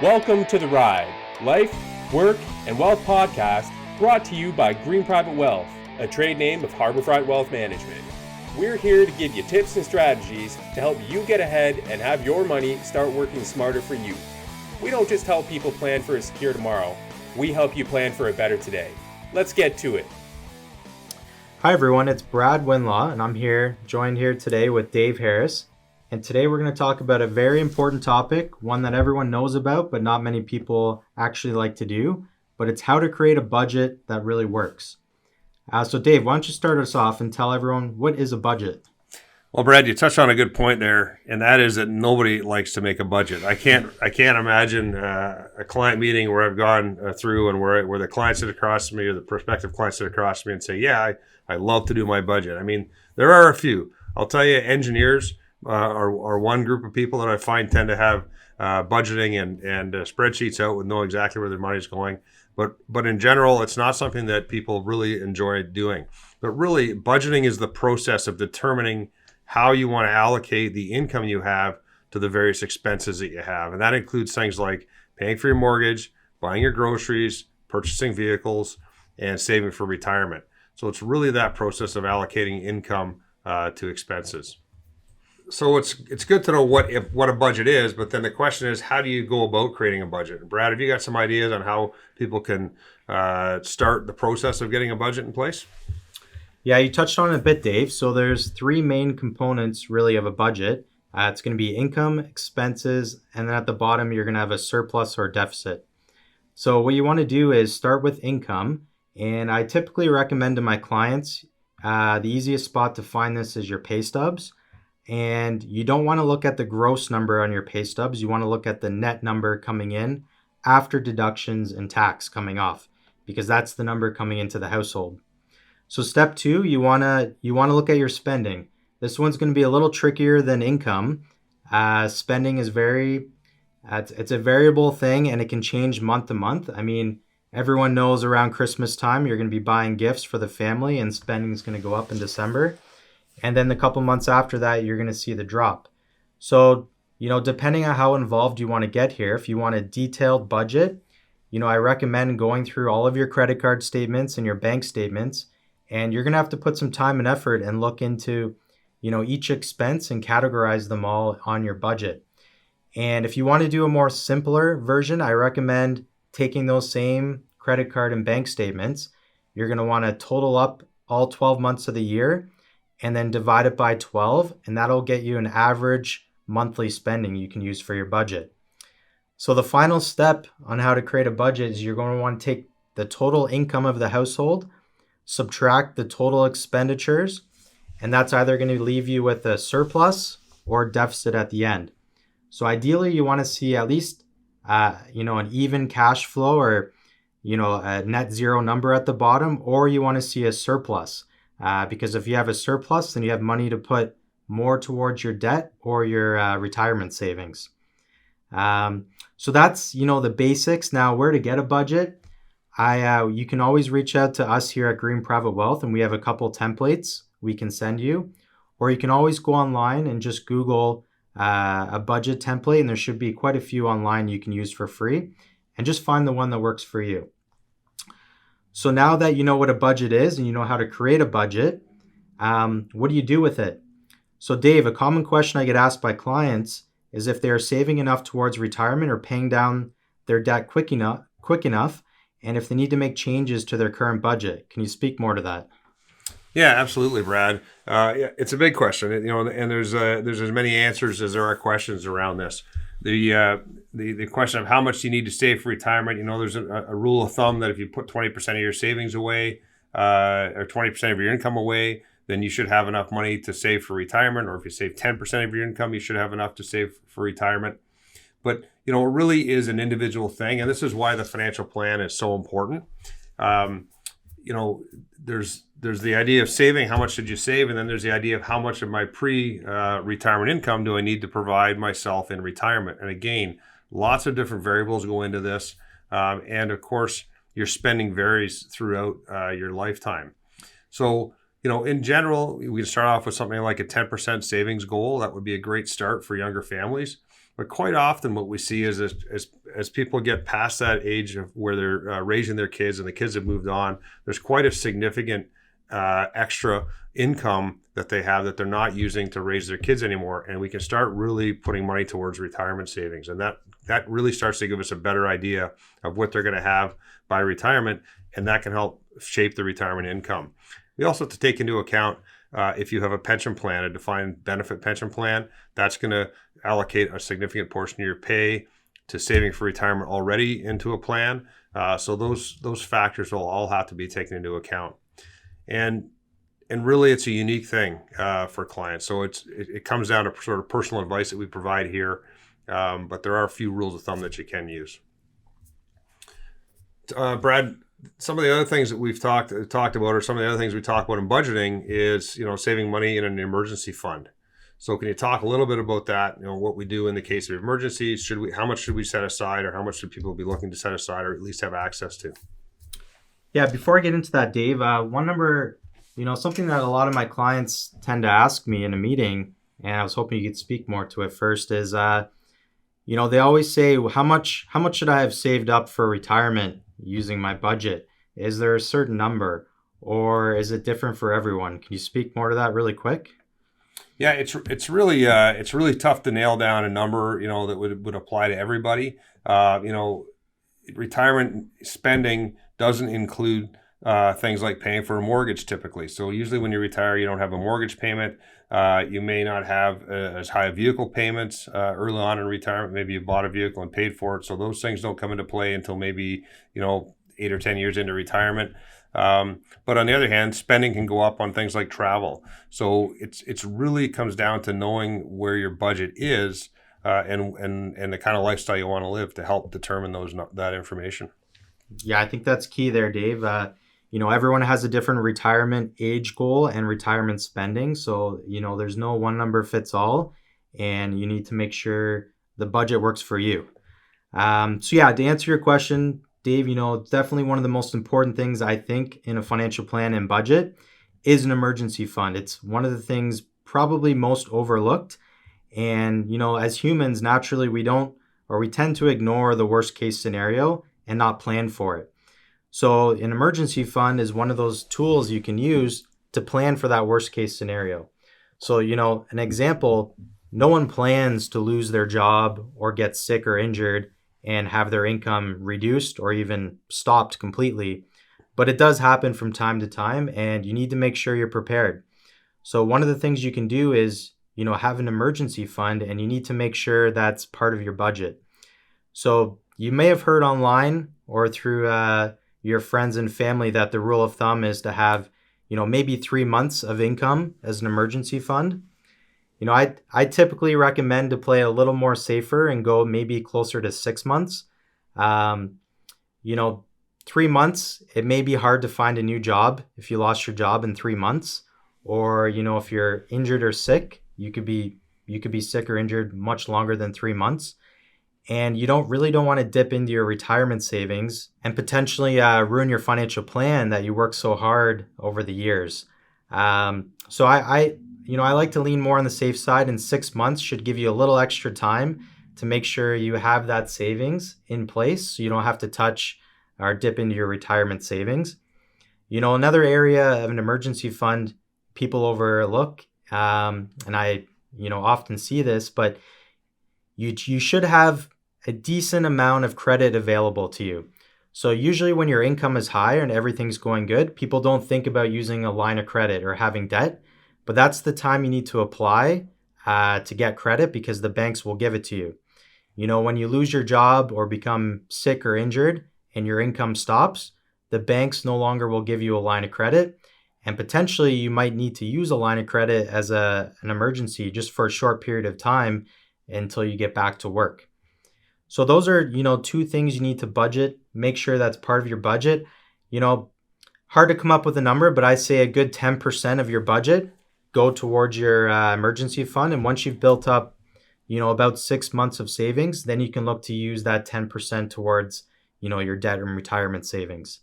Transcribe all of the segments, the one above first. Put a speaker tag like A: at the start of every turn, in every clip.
A: Welcome to The Ride, Life, Work, and Wealth podcast brought to you by Green Private Wealth, a trade name of Harborfront Wealth Management. We're here to give you tips and strategies to help you get ahead and have your money start working smarter for you. We don't just help people plan for a secure tomorrow, we help you plan for a better today. Let's get to it.
B: Hi everyone, it's Brad Winlaw, and I'm joined here today with Dave Harris. And today we're going to talk about a very important topic, one that everyone knows about, but not many people actually like to do. But it's how to create a budget that really works. So Dave, why don't you start us off and tell everyone, what is a budget?
C: Well, Brad, you touched on a good point there, and that is that nobody likes to make a budget. I can't imagine a client meeting where I've gone through and where the client sit across from me or the prospective client sit across from me and say, yeah, I love to do my budget. I mean, there are a few. I'll tell you, engineers are one group of people that I find tend to have budgeting and spreadsheets out with know exactly where their money's going. But in general, it's not something that people really enjoy doing. But really, budgeting is the process of determining how you want to allocate the income you have to the various expenses that you have. And that includes things like paying for your mortgage, buying your groceries, purchasing vehicles, and saving for retirement. So it's really that process of allocating income to expenses. So it's good to know what a budget is, but then the question is, how do you go about creating a budget? Brad, have you got some ideas on how people can start the process of getting a budget in place?
B: Yeah, you touched on it a bit, Dave. So there's three main components really of a budget. It's going to be income, expenses, and then at the bottom, you're going to have a surplus or deficit. So what you want to do is start with income. And I typically recommend to my clients, the easiest spot to find this is your pay stubs. And you don't want to look at the gross number on your pay stubs. You want to look at the net number coming in after deductions and tax coming off, because that's the number coming into the household. So step two, you want to look at your spending. This one's going to be a little trickier than income. Spending is it's a variable thing, and it can change month to month. I mean, everyone knows around Christmas time, you're going to be buying gifts for the family, and spending is going to go up in December. And then the couple months after that, you're going to see the drop. So, depending on how involved you want to get here, if you want a detailed budget, I recommend going through all of your credit card statements and your bank statements. And you're going to have to put some time and effort and look into, each expense and categorize them all on your budget. And if you want to do a more simpler version, I recommend taking those same credit card and bank statements. You're going to want to total up all 12 months of the year and then divide it by 12, and that'll get you an average monthly spending you can use for your budget. So the final step on how to create a budget is you're going to want to take the total income of the household, subtract the total expenditures, and that's either going to leave you with a surplus or deficit at the end. So ideally, you want to see at least an even cash flow or a net zero number at the bottom, or you want to see a surplus. Because if you have a surplus, then you have money to put more towards your debt or your retirement savings. So that's, the basics. Now, where to get a budget? You can always reach out to us here at Green Private Wealth, and we have a couple templates we can send you. Or you can always go online and just Google a budget template, and there should be quite a few online you can use for free, and just find the one that works for you. So now that you know what a budget is and you know how to create a budget, what do you do with it? So Dave, a common question I get asked by clients is if they're saving enough towards retirement or paying down their debt quick enough, and if they need to make changes to their current budget. Can you speak more to that?
C: Yeah, absolutely, Brad. It's a big question, and there's as many answers as there are questions around this. The question of how much you need to save for retirement, there's a rule of thumb that if you put 20% of your savings away or 20% of your income away, then you should have enough money to save for retirement. Or if you save 10% of your income, you should have enough to save for retirement. But, it really is an individual thing. And this is why the financial plan is so important. There's the idea of saving, how much should you save? And then there's the idea of how much of my pre-retirement income do I need to provide myself in retirement? And again, lots of different variables go into this. And of course, your spending varies throughout your lifetime. So, In general, we can start off with something like a 10% savings goal. That would be a great start for younger families. But quite often what we see is as people get past that age of where they're raising their kids and the kids have moved on, there's quite a significant extra income that they have that they're not using to raise their kids anymore. And we can start really putting money towards retirement savings. And that really starts to give us a better idea of what they're going to have by retirement. And that can help shape the retirement income. We also have to take into account if you have a pension plan, a defined benefit pension plan, that's going to allocate a significant portion of your pay to saving for retirement already into a plan. So those factors will all have to be taken into account. And really, it's a unique thing for clients. So it comes down to sort of personal advice that we provide here, but there are a few rules of thumb that you can use. Brad, some of the other things that we've talked about, or some of the other things we talk about in budgeting, is saving money in an emergency fund. So can you talk a little bit about that? What we do in the case of emergencies? How much should we set aside, or how much should people be looking to set aside, or at least have access to?
B: Yeah, before I get into that, Dave, one number, something that a lot of my clients tend to ask me in a meeting, and I was hoping you could speak more to it first, is, they always say, how much should I have saved up for retirement using my budget? Is there a certain number, or is it different for everyone? Can you speak more to that really quick?
C: Yeah, it's really tough to nail down a number, that would apply to everybody. Retirement spending doesn't include things like paying for a mortgage typically. So usually when you retire, you don't have a mortgage payment. You may not have as high vehicle payments early on in retirement. Maybe you bought a vehicle and paid for it. So those things don't come into play until maybe 8 or 10 years into retirement. But on the other hand, spending can go up on things like travel. So it's really comes down to knowing where your budget is and the kind of lifestyle you want to live to help determine that information.
B: Yeah, I think that's key there, Dave. Everyone has a different retirement age goal and retirement spending. So, there's no one number fits all, and you need to make sure the budget works for you. To answer your question, Dave, definitely one of the most important things I think in a financial plan and budget is an emergency fund. It's one of the things probably most overlooked. And, as humans, naturally, we tend to ignore the worst case scenario and not plan for it. So an emergency fund is one of those tools you can use to plan for that worst case scenario. So, an example, no one plans to lose their job or get sick or injured and have their income reduced or even stopped completely. But it does happen from time to time, and you need to make sure you're prepared. So one of the things you can do is, have an emergency fund, and you need to make sure that's part of your budget. So you may have heard online or through your friends and family that the rule of thumb is to have, maybe 3 months of income as an emergency fund. I typically recommend to play a little more safer and go maybe closer to 6 months. 3 months, it may be hard to find a new job if you lost your job in 3 months, or if you're injured or sick, you could be sick or injured much longer than 3 months. And you don't want to dip into your retirement savings and potentially ruin your financial plan that you worked so hard over the years. So I like to lean more on the safe side, and 6 months should give you a little extra time to make sure you have that savings in place so you don't have to touch or dip into your retirement savings. Another area of an emergency fund people overlook, and I often see this, but you should have a decent amount of credit available to you. So usually when your income is high and everything's going good, people don't think about using a line of credit or having debt, but that's the time you need to apply to get credit, because the banks will give it to you. When you lose your job or become sick or injured and your income stops, the banks no longer will give you a line of credit, and potentially you might need to use a line of credit as an emergency just for a short period of time until you get back to work. So those are, 2 things you need to budget. Make sure that's part of your budget. Hard to come up with a number, but I say a good 10% of your budget go towards your emergency fund. And once you've built up, about 6 months of savings, then you can look to use that 10% towards, your debt and retirement savings.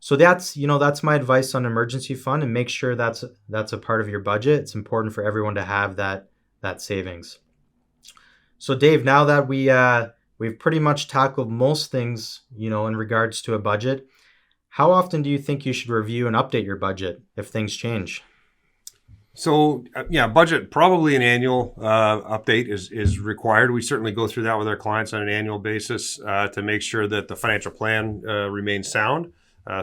B: So that's my advice on emergency fund, and make sure that's a part of your budget. It's important for everyone to have that savings. So Dave, now that we've pretty much tackled most things, in regards to a budget, how often do you think you should review and update your budget if things change?
C: So budget, probably an annual update is required. We certainly go through that with our clients on an annual basis to make sure that the financial plan remains sound.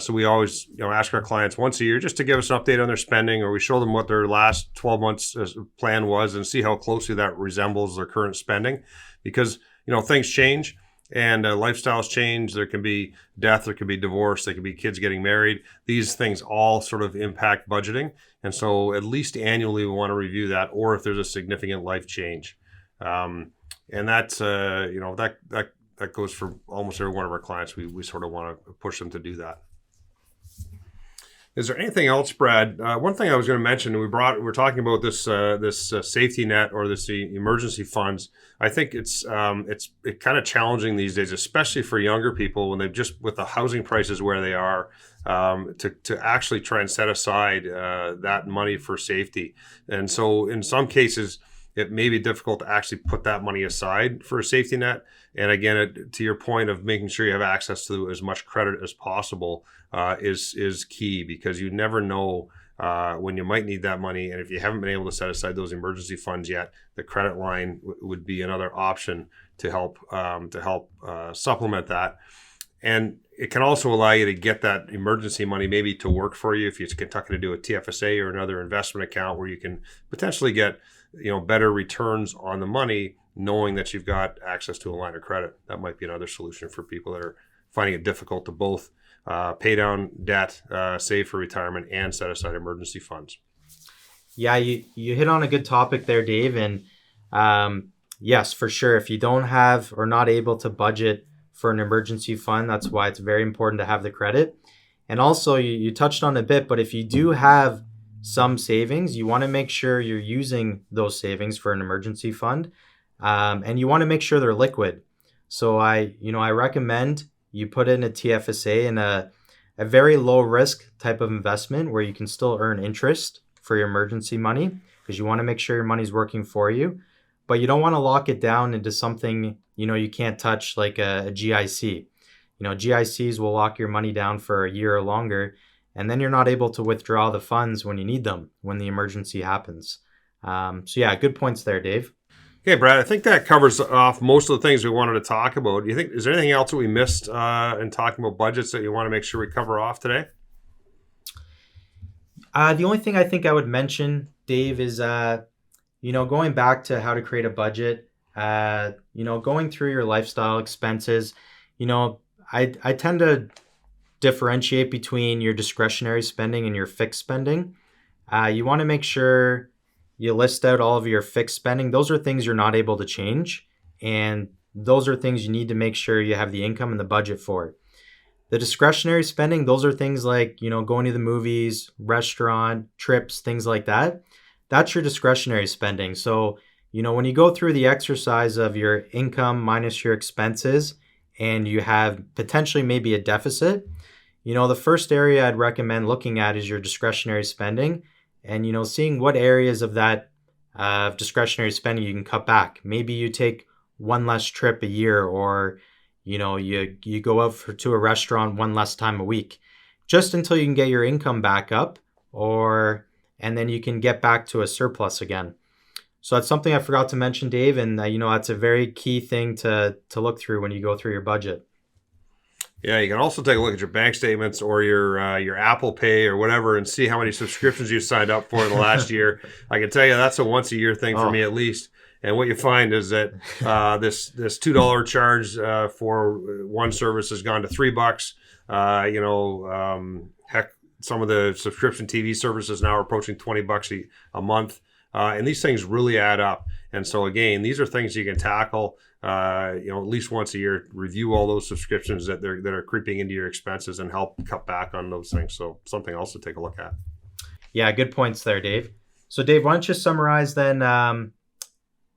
C: So we always ask our clients once a year just to give us an update on their spending, or we show them what their last 12 months plan was and see how closely that resembles their current spending. Because things change and lifestyles change. There can be death, there can be divorce, there can be kids getting married. These things all sort of impact budgeting. And so at least annually we want to review that, or if there's a significant life change. And that's, that goes for almost every one of our clients. We sort of want to push them to do that. Is there anything else, Brad? One thing I was going to mention, we're talking about this safety net or this emergency funds. I think it's kind of challenging these days, especially for younger people when they've just, with the housing prices where they are, to actually try and set aside that money for safety. And so in some cases, it may be difficult to actually put that money aside for a safety net. And again, to your point of making sure you have access to as much credit as possible is key, because you never know when you might need that money. And if you haven't been able to set aside those emergency funds yet, the credit line would be another option to help supplement that. And it can also allow you to get that emergency money maybe to work for you if you're talking to do a TFSA or another investment account where you can potentially get better returns on the money, knowing that you've got access to a line of credit. That might be another solution for people that are finding it difficult to both pay down debt, save for retirement, and set aside emergency funds.
B: Yeah, you hit on a good topic there, Dave. And yes, for sure, if you don't have or not able to budget for an emergency fund, that's why it's very important to have the credit. And also, you touched on a bit, but if you do have some savings, you want to make sure you're using those savings for an emergency fund, and you want to make sure they're liquid. So I recommend you put in a TFSA in a very low risk type of investment where you can still earn interest for your emergency money, because you want to make sure your money's working for you, but you don't want to lock it down into something you can't touch, like a GIC. GICs will lock your money down for a year or longer, and then you're not able to withdraw the funds when you need them, when the emergency happens. So yeah, good points there, Dave.
C: Okay, Brad, I think that covers off most of the things we wanted to talk about. Do you think, is there anything else that we missed in talking about budgets that you want to make sure we cover off today?
B: The only thing I think I would mention, Dave, is going back to how to create a budget. Going through your lifestyle expenses. I tend to differentiate between your discretionary spending and your fixed spending. You want to make sure you list out all of your fixed spending. Those are things you're not able to change, and those are things you need to make sure you have the income and the budget for. The discretionary spending, those are things like, going to the movies, restaurant, trips, things like that. That's your discretionary spending. So, when you go through the exercise of your income minus your expenses and you have potentially maybe a deficit, the first area I'd recommend looking at is your discretionary spending, and, seeing what areas of that discretionary spending you can cut back. Maybe you take one less trip a year, or, you go out to a restaurant one less time a week, just until you can get your income back up, and then you can get back to a surplus again. So that's something I forgot to mention, Dave, and that's a very key thing to look through when you go through your budget.
C: Yeah, you can also take a look at your bank statements or your Apple Pay or whatever, and see how many subscriptions you signed up for in the last year. I can tell you that's a once a year thing for me at least. And what you find is that this $2 charge for one service has gone to $3. Heck, some of the subscription TV services now are approaching $20 a month. And these things really add up. And so again, these are things you can tackle, at least once a year. Review all those subscriptions that are creeping into your expenses and help cut back on those things. So something else to take a look at.
B: Yeah, good points there, Dave. So Dave, why don't you summarize then,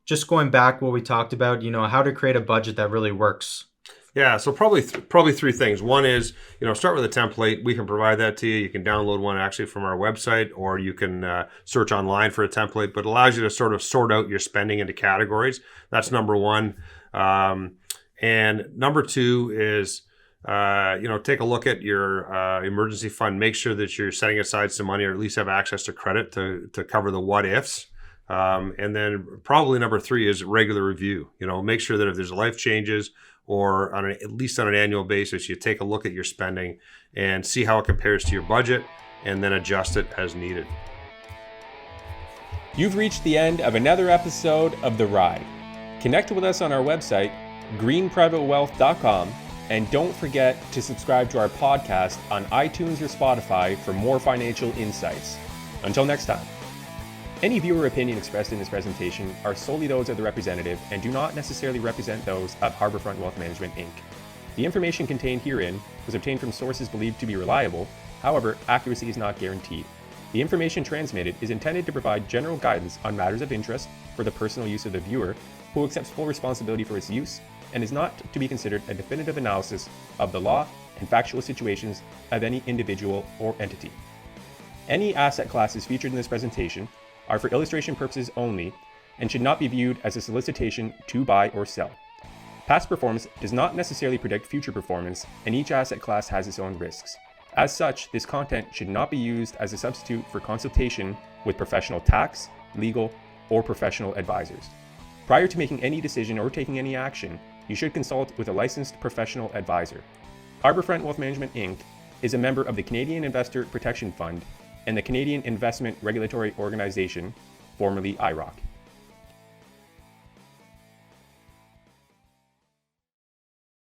B: just going back what we talked about, how to create a budget that really works
C: Yeah, so probably three things. One is, start with a template. We can provide that to you. You can download one actually from our website, or you can search online for a template, but it allows you to sort of sort out your spending into categories. That's number one. And number two is, take a look at your emergency fund. Make sure that you're setting aside some money, or at least have access to credit to cover the what ifs. And then probably number three is regular review. Make sure that if there's life changes, or at least on an annual basis, you take a look at your spending and see how it compares to your budget, and then adjust it as needed.
A: You've reached the end of another episode of The Ride. Connect with us on our website, greenprivatewealth.com, and don't forget to subscribe to our podcast on iTunes or Spotify for more financial insights. Until next time. Any viewer opinion expressed in this presentation are solely those of the representative and do not necessarily represent those of Harbourfront Wealth Management, Inc. The information contained herein was obtained from sources believed to be reliable. However, accuracy is not guaranteed. The information transmitted is intended to provide general guidance on matters of interest for the personal use of the viewer, who accepts full responsibility for its use, and is not to be considered a definitive analysis of the law and factual situations of any individual or entity. Any asset classes featured in this presentation are for illustration purposes only and should not be viewed as a solicitation to buy or sell. Past performance does not necessarily predict future performance, and each asset class has its own risks. As such, this content should not be used as a substitute for consultation with professional tax, legal, or professional advisors. Prior to making any decision or taking any action, you should consult with a licensed professional advisor. Harbourfront Wealth Management, Inc. is a member of the Canadian Investor Protection Fund and the Canadian Investment Regulatory Organization, formerly IROC.